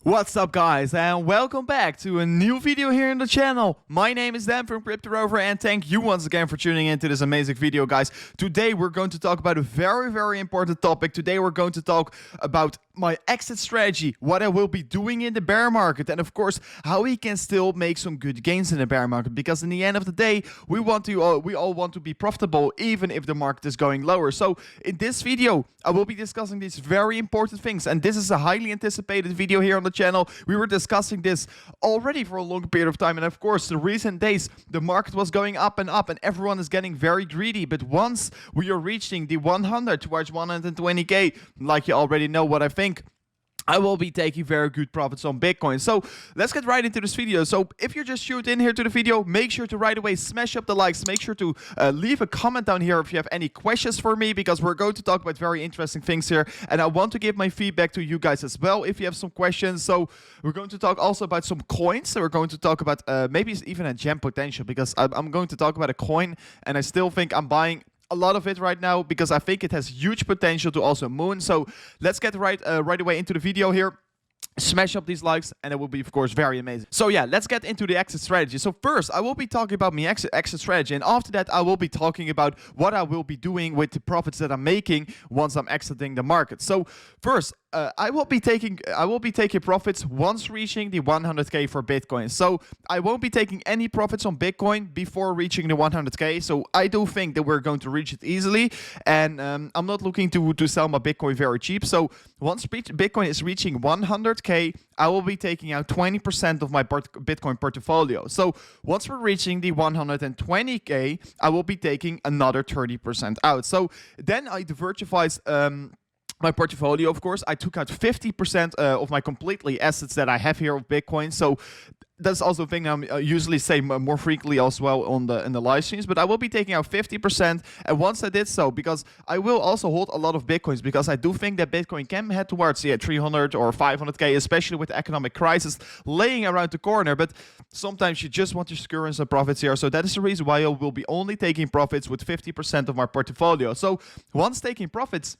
What's up guys, and welcome back to a new video here on the channel. My name is Dan from Crypto Rover, and thank you once again for tuning into this amazing video, guys. Today we're going to talk about a very important topic. Today we're going to talk about my exit strategy, what I will be doing in the bear market, and of course how we can still make some good gains in the bear market, because in the end of the day we all want to be profitable even if the market is going lower. So in this video I will be discussing these very important things, and this is a highly anticipated video here on the channel. We were discussing this already for a long period of time, and of course the recent days the market was going up and everyone is getting very greedy. But once we are reaching the 100 towards 120k, like you already know what I think, I will be taking very good profits on Bitcoin. So let's get right into this video. So if you're just tuned in here to the video, make sure to right away smash up the likes. Make sure to leave a comment down here if you have any questions for me, because we're going to talk about very interesting things here. And I want to give my feedback to you guys as well if you have some questions. So we're going to talk also about some coins. So we're going to talk about maybe even a gem potential, because I'm going to talk about a coin, and I still think I'm buying a lot of it right now because I think it has huge potential to also moon. So let's get right away into the video here. Smash up these likes and it will be of course very amazing. So yeah, let's get into the exit strategy. So first I will be talking about my exit strategy, and after that I will be talking about what I will be doing with the profits that I'm making once I'm exiting the market. So first I will be taking profits once reaching the 100k for Bitcoin. So I won't be taking any profits on Bitcoin before reaching the 100k. So I do think that we're going to reach it easily, and I'm not looking to sell my Bitcoin very cheap. So once Bitcoin is reaching 100k, I will be taking out 20% of my Bitcoin portfolio. So once we're reaching the 120k, I will be taking another 30% out. So then I diversified my portfolio. Of course, I took out 50% of my completely assets that I have here of Bitcoin. So that's also a thing I usually say more frequently as well in the live streams, but I will be taking out 50%. And once I did so, because I will also hold a lot of Bitcoins, because I do think that Bitcoin can head towards 300 or 500k, especially with the economic crisis laying around the corner. But sometimes you just want to secure some profits here. So that is the reason why I will be only taking profits with 50% of my portfolio. So once taking profits,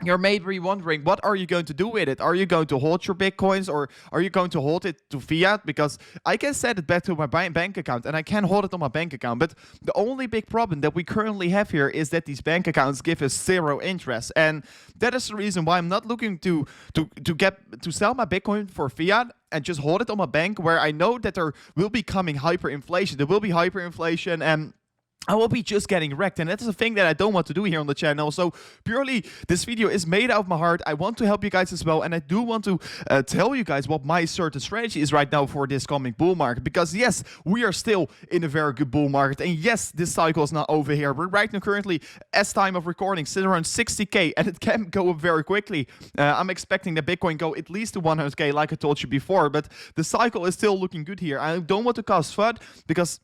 you're maybe wondering, what are you going to do with it? Are you going to hold your Bitcoins, or are you going to hold it to fiat? Because I can send it back to my bank account, and I can hold it on my bank account. But the only big problem that we currently have here is that these bank accounts give us 0 interest. And that is the reason why I'm not looking to sell my Bitcoin for fiat and just hold it on my bank, where I know that there will be coming hyperinflation. There will be hyperinflation, and I will be just getting wrecked, and that's a thing that I don't want to do here on the channel. So purely this video is made out of my heart. I want to help you guys as well, and I do want to tell you guys what my certain strategy is right now for this coming bull market. Because yes, we are still in a very good bull market, and yes, this cycle is not over here. We're right now currently, as time of recording, sitting around 60k, and it can go up very quickly. I'm expecting that Bitcoin go at least to 100k, like I told you before, but the cycle is still looking good here. I don't want to cause FUD, because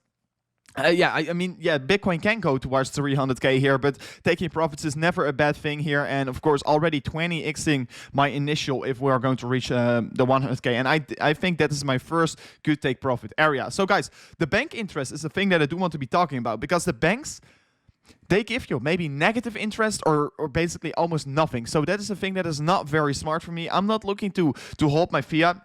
I mean, Bitcoin can go towards 300k here, but taking profits is never a bad thing here. And of course, already 20xing my initial if we are going to reach the 100k. And I think that is my first good take profit area. So guys, the bank interest is a thing that I do want to be talking about, because the banks, they give you maybe negative interest or basically almost nothing. So that is a thing that is not very smart for me. I'm not looking to hold my fiat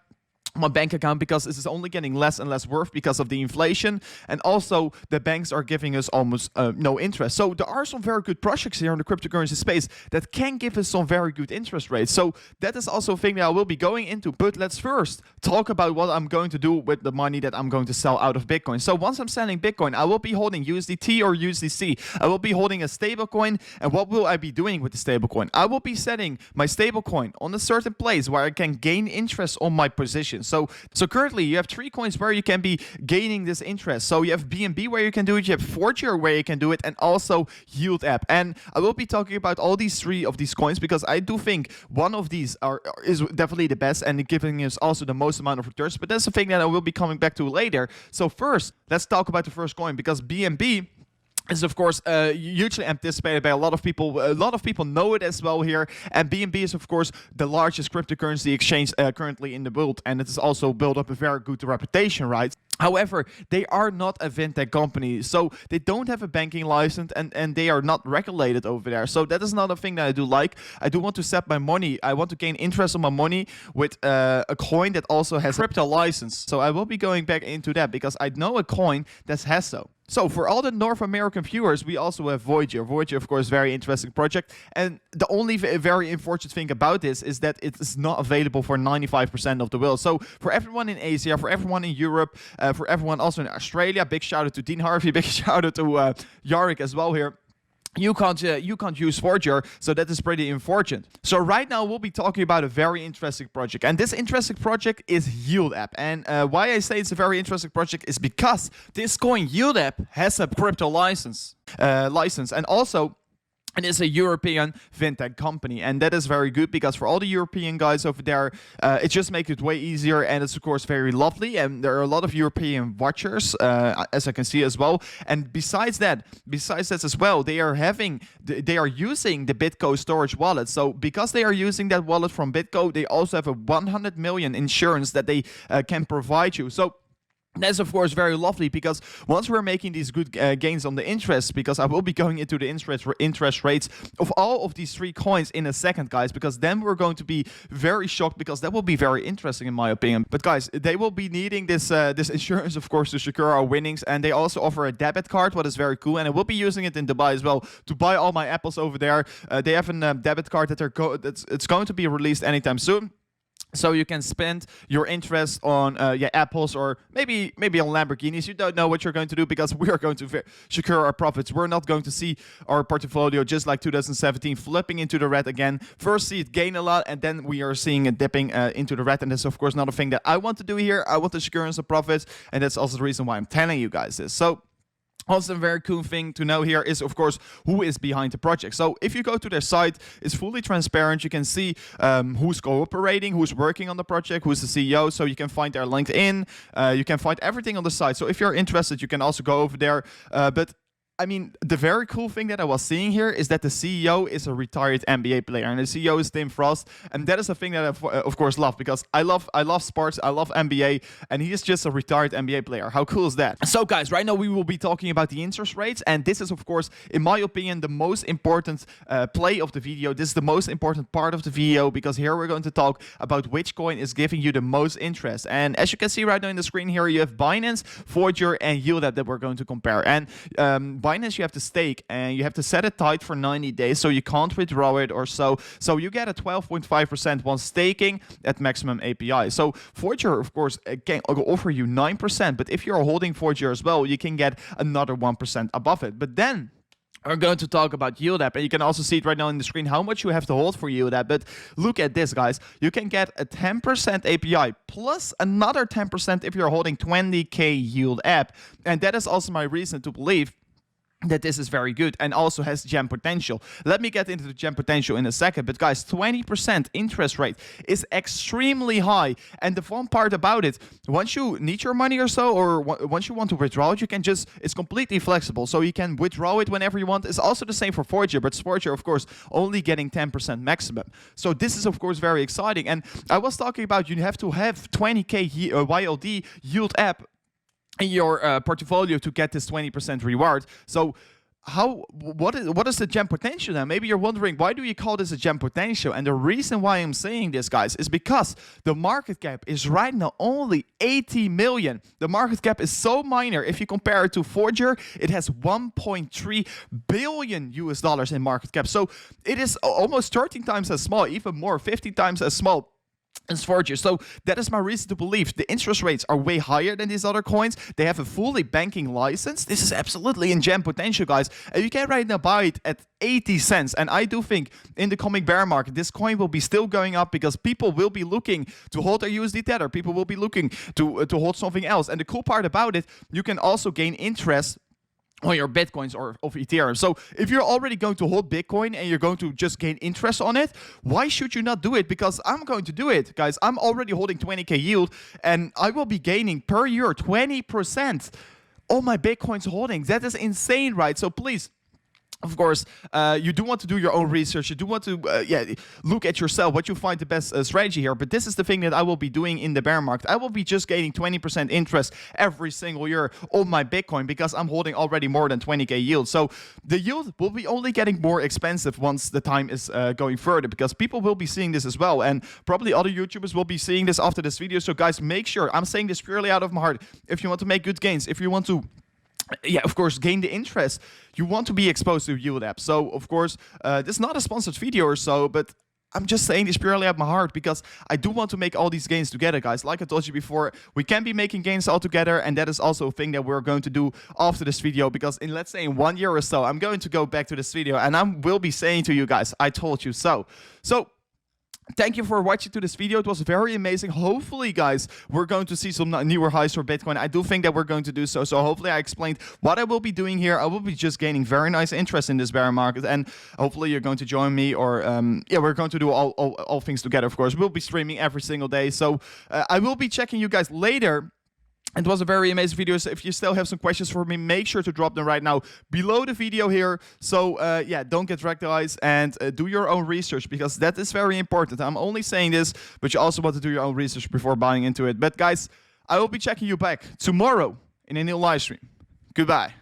my bank account, because this is only getting less and less worth because of the inflation, and also the banks are giving us almost no interest. So there are some very good projects here in the cryptocurrency space that can give us some very good interest rates. So that is also a thing that I will be going into. But let's first talk about what I'm going to do with the money that I'm going to sell out of Bitcoin. So once I'm selling Bitcoin, I will be holding USDT or USDC. I will be holding a stable coin. And what will I be doing with the stable coin? I will be setting my stable coin on a certain place where I can gain interest on my position. So currently you have 3 coins where you can be gaining this interest. So you have BNB where you can do it, you have Forger where you can do it, and also Yield app. And I will be talking about all these 3 of these coins, because I do think one of these is definitely the best and giving us also the most amount of returns. But that's the thing that I will be coming back to later. So first, let's talk about the first coin, because BNB is of course hugely anticipated by a lot of people. A lot of people know it as well here, and BNB is of course the largest cryptocurrency exchange currently in the world, and it has also built up a very good reputation, right? However, they are not a fintech company, so they don't have a banking license, and they are not regulated over there. So that is another thing that I do like. I do want to set my money. I want to gain interest on my money with a coin that also has a crypto license. So I will be going back into that because I know a coin that has so. So for all the North American viewers, we also have Voyager. Voyager, of course, very interesting project. And the only very unfortunate thing about this is that it is not available for 95% of the world. So for everyone in Asia, for everyone in Europe, for everyone also in Australia, big shout out to Dean Harvey, big shout out to Yarick as well here. You can't use Voyager, so that is pretty unfortunate. So right now we'll be talking about a very interesting project, and this interesting project is Yield App. And why I say it's a very interesting project is because this coin Yield App has a crypto license, and also it is a European fintech company, and that is very good because for all the European guys over there, it just makes it way easier, and it's of course very lovely. And there are a lot of European watchers, as I can see as well. And besides that as well, they are using the BitGo storage wallet. So because they are using that wallet from BitGo, they also have a 100 million insurance that they can provide you. So that's of course very lovely because once we're making these good gains on the interest, because I will be going into the interest rates of all of these three coins in a second, guys, because then we're going to be very shocked, because that will be very interesting in my opinion. But guys, they will be needing this insurance, of course, to secure our winnings, and they also offer a debit card, what is very cool, and I will be using it in Dubai as well to buy all my apples over there. They have a debit card that it's going to be released anytime soon. So you can spend your interest on apples, or maybe on Lamborghinis. You don't know what you're going to do, because we are going to secure our profits. We're not going to see our portfolio just like 2017 flipping into the red again. First see it gain a lot, and then we are seeing it dipping into the red. And that's of course not a thing that I want to do here. I want to secure some profits, and that's also the reason why I'm telling you guys this. So also, a very cool thing to know here is, of course, who is behind the project. So if you go to their site, it's fully transparent. You can see who's cooperating, who's working on the project, who's the CEO. So you can find their LinkedIn. You can find everything on the site. So if you're interested, you can also go over there. But I mean, the very cool thing that I was seeing here is that the CEO is a retired NBA player, and the CEO is Tim Frost, and that is a thing that I, of course, love, because I love sports, I love NBA, and he is just a retired NBA player. How cool is that? So, guys, right now we will be talking about the interest rates, and this is, of course, in my opinion, the most important play of the video. This is the most important part of the video, because here we're going to talk about which coin is giving you the most interest. And as you can see right now in the screen here, you have Binance, Voyager, and Yield App that we're going to compare. And Binance, you have to stake, and you have to set it tight for 90 days, so you can't withdraw it or so. So you get a 12.5% once staking at maximum API. So Voyager, of course, can offer you 9%, but if you're holding Voyager as well, you can get another 1% above it. But then we're going to talk about Yield App, and you can also see it right now on the screen how much you have to hold for Yield App. But look at this, guys. You can get a 10% API plus another 10% if you're holding 20k Yield App. And that is also my reason to believe that this is very good and also has gem potential. Let me get into the gem potential in a second. But guys, 20% interest rate is extremely high. And the fun part about it, once you need your money or so, or once you want to withdraw it, you can just, it's completely flexible. So you can withdraw it whenever you want. It's also the same for Voyager, but Voyager, of course, only getting 10% maximum. So this is, of course, very exciting. And I was talking about you have to have 20k YLD Yield App in your portfolio to get this 20% reward. So what is the gem potential now? Maybe you're wondering, why do you call this a gem potential? And the reason why I'm saying this, guys, is because the market cap is right now only 80 million. The market cap is so minor. If you compare it to Voyager, it has 1.3 billion US dollars in market cap. So it is almost 13 times as small, even more, 50 times as small as Voyager. So that is my reason to believe the interest rates are way higher than these other coins. They have a fully banking license. This is absolutely in gem potential, guys. And you can right now buy it at 80 cents. And I do think in the coming bear market, this coin will be still going up, because people will be looking to hold their USD Tether. People will be looking to hold something else. And the cool part about it, you can also gain interest on your Bitcoins or of Ethereum. So if you're already going to hold Bitcoin and you're going to just gain interest on it, why should you not do it? Because I'm going to do it, guys. I'm already holding 20k yield, and I will be gaining per year 20% on my Bitcoins holdings. That is insane, right? So please, of course, you do want to do your own research. You do want to, look at yourself, what you find the best strategy here. But this is the thing that I will be doing in the bear market. I will be just gaining 20% interest every single year on my Bitcoin because I'm holding already more than 20k yield. So the yield will be only getting more expensive once the time is going further, because people will be seeing this as well. And probably other YouTubers will be seeing this after this video. So guys, make sure, I'm saying this purely out of my heart, if you want to make good gains, if you want to of course, gain the interest, you want to be exposed to yield apps. So, of course, this is not a sponsored video or so, but I'm just saying this purely out of my heart because I do want to make all these gains together, guys. Like I told you before, we can be making gains all together, and that is also a thing that we're going to do after this video, because in, let's say, in 1 year or so, I'm going to go back to this video, and I will be saying to you guys, I told you so. So, thank you for watching to this video. It was very amazing. Hopefully, guys, we're going to see some newer highs for Bitcoin. I do think that we're going to do so. So hopefully I explained what I will be doing here. I will be just gaining very nice interest in this bear market. And hopefully you're going to join me, or we're going to do all things together, of course. We'll be streaming every single day. So I will be checking you guys later. It was a very amazing video. So if you still have some questions for me, make sure to drop them right now below the video here. So don't get wrecked, guys, and do your own research, because that is very important. I'm only saying this, but you also want to do your own research before buying into it. But guys, I will be checking you back tomorrow in a new live stream. Goodbye.